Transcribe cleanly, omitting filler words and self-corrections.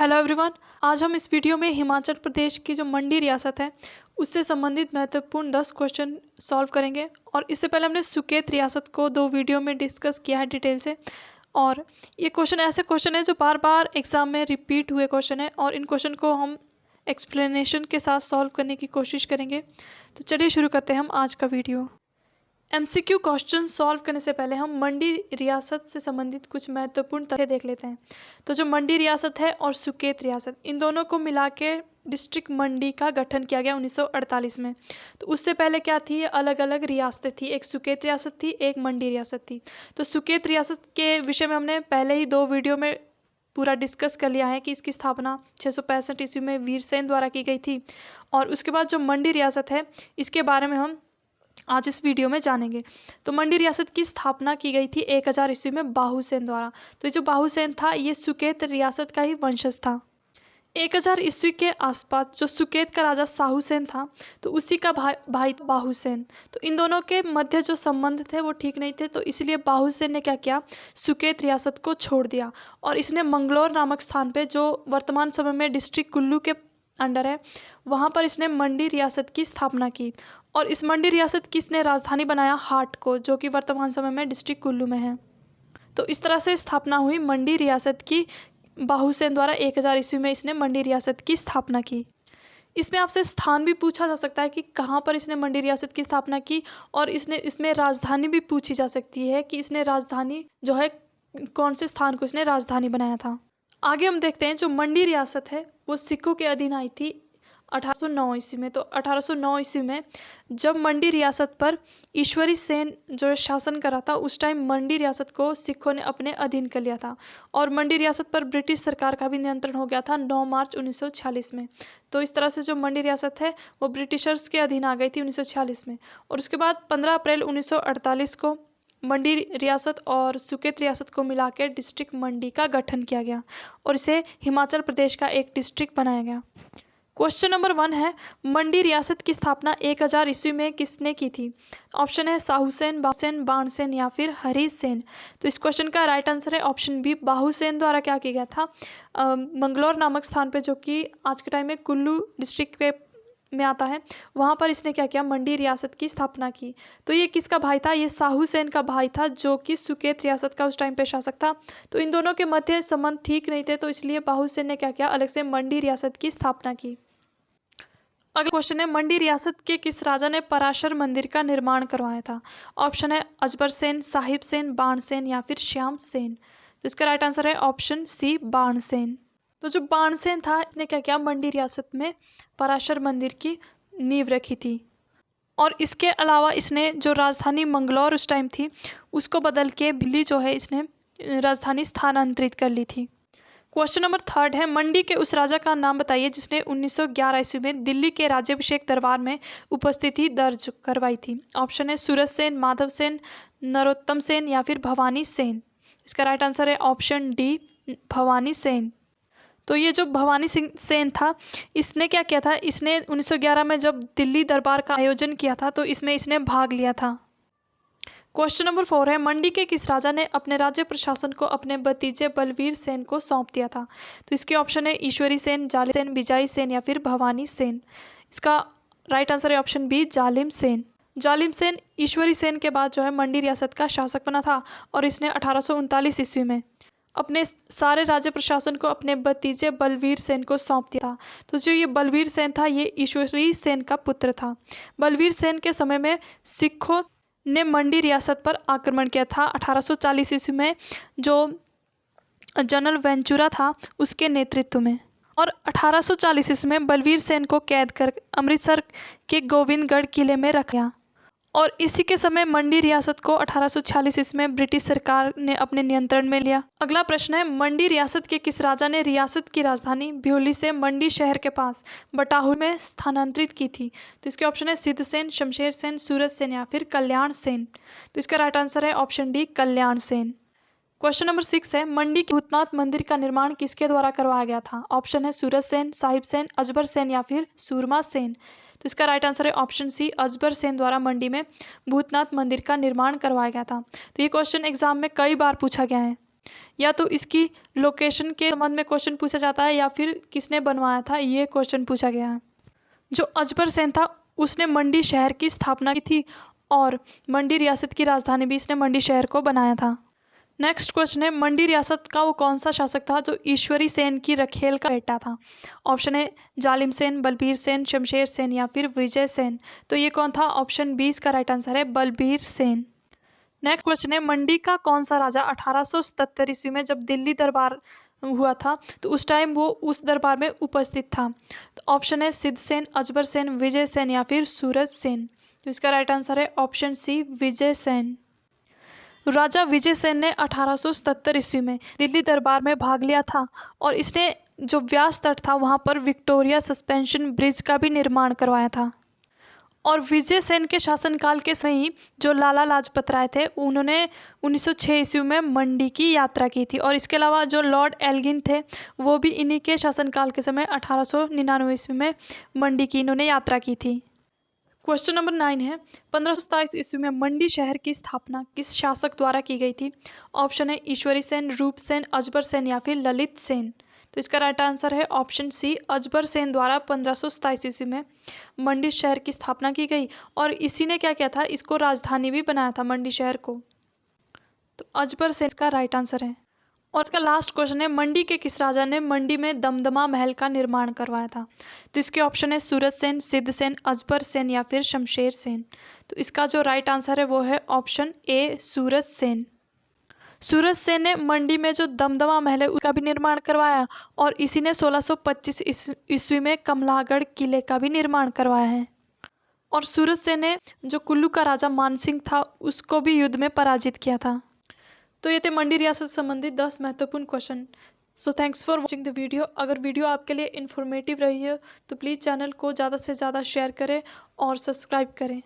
Hello everyone. आज हम इस वीडियो में हिमाचल प्रदेश की जो मंडी रियासत है उससे संबंधित महत्वपूर्ण 10 क्वेश्चन सॉल्व करेंगे। और इससे पहले हमने सुकेत रियासत को 2 वीडियो में डिस्कस किया है डिटेल से। और ये क्वेश्चन ऐसे क्वेश्चन है जो बार बार एग्जाम में रिपीट हुए क्वेश्चन है और इन क्वेश्चन को हम एक्सप्लेनेशन के साथ सॉल्व करने की कोशिश करेंगे। तो चलिए शुरू करते हैं हम आज का वीडियो। MCQ क्वेश्चन सॉल्व करने से पहले हम मंडी रियासत से संबंधित कुछ महत्वपूर्ण तथ्य देख लेते हैं। तो जो मंडी रियासत है और सुकेत रियासत, इन दोनों को मिला के डिस्ट्रिक्ट मंडी का गठन किया गया 1948 में। तो उससे पहले क्या थी, ये अलग अलग रियासतें थी। एक सुकेत रियासत थी, एक मंडी रियासत थी। तो सुकेत रियासत के विषय में हमने पहले ही 2 वीडियो में पूरा डिस्कस कर लिया है कि इसकी स्थापना 665 ईस्वी में वीरसेन द्वारा की गई थी। और उसके बाद जो मंडी रियासत है इसके बारे में हम आज इस वीडियो में जानेंगे। तो मंडी रियासत की स्थापना की गई थी 1000 ईस्वी में बाहुसेन द्वारा। तो ये जो बाहुसेन था ये सुकेत रियासत का ही वंशज था। 1000 ईस्वी के आसपास जो सुकेत का राजा साहुसेन था तो उसी का भाई बाहुसेन। तो इन दोनों के मध्य जो संबंध थे वो ठीक नहीं थे। तो इसलिए बाहुसेन ने क्या किया, सुकेत रियासत को छोड़ दिया और इसने मंगलौर नामक स्थान पे, जो वर्तमान समय में डिस्ट्रिक्ट कुल्लू के अंडर है, वहाँ पर इसने मंडी रियासत की स्थापना की। और इस मंडी रियासत की इसने राजधानी बनाया हाट को, जो कि वर्तमान समय में डिस्ट्रिक्ट कुल्लू में है। तो इस तरह से स्थापना हुई मंडी रियासत की। बाहुसेन द्वारा 1000 ईस्वी में इसने मंडी रियासत की स्थापना की। इसमें आपसे स्थान भी पूछा जा सकता है कि कहाँ पर इसने मंडी रियासत की स्थापना की, और इसमें राजधानी भी पूछी जा सकती है कि इसने राजधानी जो है कौन से स्थान को इसने राजधानी बनाया था। आगे हम देखते हैं जो मंडी रियासत है वो सिखों के अधीन आई थी 1809 ईस्वी में। तो 1809 ईस्वी में जब मंडी रियासत पर ईश्वरी सेन जो शासन कर रहा था, उस टाइम मंडी रियासत को सिखों ने अपने अधीन कर लिया था। और मंडी रियासत पर ब्रिटिश सरकार का भी नियंत्रण हो गया था 9 मार्च 1946 में। तो इस तरह से जो मंडी रियासत है वो ब्रिटिशर्स के अधीन आ गई थी 1946 में। और उसके बाद 15 अप्रैल 1948 को मंडी रियासत और सुकेत रियासत को मिला के डिस्ट्रिक्ट मंडी का गठन किया गया और इसे हिमाचल प्रदेश का एक डिस्ट्रिक्ट बनाया गया। क्वेश्चन नंबर 1 है, मंडी रियासत की स्थापना 1000 ईस्वी में किसने की थी? ऑप्शन है साहुसेन, बाहुसेन, बाणसेन या फिर हरिसेन। तो इस क्वेश्चन का राइट आंसर है ऑप्शन बी, बाहुसेन द्वारा क्या किया गया था, मंगलौर नामक स्थान पे, जो कि आज के टाइम में कुल्लू डिस्ट्रिक्ट में आता है, वहाँ पर इसने क्या किया, मंडी रियासत की स्थापना की। तो ये किसका भाई था? ये साहुसेन का भाई था, जो कि सुकेत रियासत का उस टाइम पे शासक था। तो इन दोनों के मध्य संबंध ठीक नहीं थे, तो इसलिए बाहुसेन ने क्या किया, अलग से मंडी रियासत की स्थापना की। अगला क्वेश्चन है, मंडी रियासत के किस राजा ने पराशर मंदिर का निर्माण करवाया था? ऑप्शन है अजबर सेन, साहिब सेन, बाणसेन या फिर श्याम सेन। तो इसका राइट आंसर है ऑप्शन सी, बाणसेन। तो जो बाणसेन था इसने क्या किया, मंडी रियासत में पराशर मंदिर की नींव रखी थी। और इसके अलावा इसने जो राजधानी मंगलौर उस टाइम थी उसको बदल के दिल्ली जो है इसने राजधानी स्थानांतरित कर ली थी। क्वेश्चन नंबर 3 है, मंडी के उस राजा का नाम बताइए जिसने 1911 ईस्वी में दिल्ली के राज्याभिषेक दरबार में उपस्थिति दर्ज करवाई थी। ऑप्शन है सूरज सेन, माधव सेन, नरोत्तम सेन या फिर भवानी सेन। इसका राइट आंसर है ऑप्शन डी, भवानी सेन। तो ये जो भवानी सिंह सेन था इसने क्या किया था, इसने 1911 में जब दिल्ली दरबार का आयोजन किया था तो इसमें इसने भाग लिया था। क्वेश्चन नंबर 4 है, मंडी के किस राजा ने अपने राज्य प्रशासन को अपने भतीजे बलवीर सेन को सौंप दिया था? तो इसके ऑप्शन है ईश्वरी सेन, जालिम सेन, बिजाई सेन या फिर भवानी सेन। इसका राइट आंसर है ऑप्शन बी, जालिम सेन। जालिम सेन ईश्वरी सेन के बाद जो है मंडी रियासत का शासक बना था और इसने 1839 ईस्वी में अपने सारे राज्य प्रशासन को अपने भतीजे बलवीर सेन को सौंप दिया था। तो जो ये बलवीर सेन था ये ईश्वरी सेन का पुत्र था। बलवीर सेन के समय में सिखों ने मंडी रियासत पर आक्रमण किया था 1840 ईस्वी में, जो जनरल वेंचुरा था उसके नेतृत्व में। और 1840 ईस्वी में बलवीर सेन को कैद कर अमृतसर के गोविंदगढ़ किले में रखा और इसी के समय मंडी रियासत को 1846 ईस्वी में ब्रिटिश सरकार ने अपने नियंत्रण में लिया। अगला प्रश्न है, मंडी रियासत के किस राजा ने रियासत की राजधानी भ्योली से मंडी शहर के पास बटाहू में स्थानांतरित की थी? तो इसके ऑप्शन है सिद्ध सेन, शमशेर सेन, सूरज सेन या फिर कल्याण सेन। तो इसका राइट आंसर है ऑप्शन डी, कल्याण सेन। क्वेश्चन नंबर 6 है, मंडी के भूतनाथ मंदिर का निर्माण किसके द्वारा करवाया गया था? ऑप्शन है सूरज सेन, साहिब सेन, अजबर सेन या फिर सूरमा सेन। तो इसका राइट आंसर है ऑप्शन सी, अजबर सेन द्वारा मंडी में भूतनाथ मंदिर का निर्माण करवाया गया था। तो ये क्वेश्चन एग्जाम में कई बार पूछा गया है। या तो इसकी लोकेशन के संबंध में क्वेश्चन पूछा जाता है या फिर किसने बनवाया था, ये क्वेश्चन पूछा गया है। जो अजबर सेन था उसने मंडी शहर की स्थापना की थी और मंडी रियासत की राजधानी भी इसने मंडी शहर को बनाया था। नेक्स्ट क्वेश्चन है, मंडी रियासत का वो कौन सा शासक था जो ईश्वरी सेन की रखेल का बेटा था? ऑप्शन है जालिम सेन, बलबीर सेन, शमशेर सेन या फिर विजय सेन। तो ये कौन था? ऑप्शन 20 का राइट आंसर है बलबीर सेन। नेक्स्ट क्वेश्चन है, मंडी का कौन सा राजा 1877 ईस्वी में जब दिल्ली दरबार हुआ था तो उस टाइम वो उस दरबार में उपस्थित था? तो ऑप्शन है सिद्ध सेन, अजबर सेन, विजय सेन या फिर सूरज सेन। तो इसका राइट आंसर है ऑप्शन सी विजय सेन। राजा विजय सेन ने 1877 ईस्वी में दिल्ली दरबार में भाग लिया था और इसने जो व्यास तट था वहाँ पर विक्टोरिया सस्पेंशन ब्रिज का भी निर्माण करवाया था। और विजय सेन के शासनकाल के समय ही जो लाला लाजपत राय थे उन्होंने 1906 ईस्वी में मंडी की यात्रा की थी। और इसके अलावा जो लॉर्ड एल्गिन थे वो भी इन्हीं के शासनकाल के समय 1899 ईस्वी में मंडी की इन्होंने यात्रा की थी। क्वेश्चन नंबर 9 है, 1527 ईस्वी में मंडी शहर की स्थापना किस शासक द्वारा की गई थी? ऑप्शन है ईश्वरी सेन, रूप सेन, अजबर सेन या फिर ललित सेन। तो इसका राइट आंसर है ऑप्शन सी अजबर सेन द्वारा 1527 ईस्वी में मंडी शहर की स्थापना की गई। और इसी ने क्या किया था, इसको राजधानी भी बनाया था मंडी शहर को। तो अजबर सेन इसका राइट आंसर है। और इसका लास्ट क्वेश्चन है, मंडी के किस राजा ने मंडी में दमदमा महल का निर्माण करवाया था? तो इसके ऑप्शन है सूरज सेन, सिद्ध सेन, अजबर सेन या फिर शमशेर सेन। तो इसका जो राइट आंसर है वो है ऑप्शन ए सूरज सेन। सूरज सेन ने मंडी में जो दमदमा महल है उसका भी निर्माण करवाया और इसी ने 1625 ईस्वी में कमलागढ़ किले का भी निर्माण करवाया है। और सूरज सेन ने जो कुल्लू का राजा मानसिंह था उसको भी युद्ध में पराजित किया था। तो ये थे मंडी रियासत से संबंधित 10 महत्वपूर्ण question. So thanks for watching the video. अगर वीडियो आपके लिए इन्फॉर्मेटिव रही है तो प्लीज़ चैनल को ज़्यादा से ज़्यादा शेयर करें और सब्सक्राइब करें।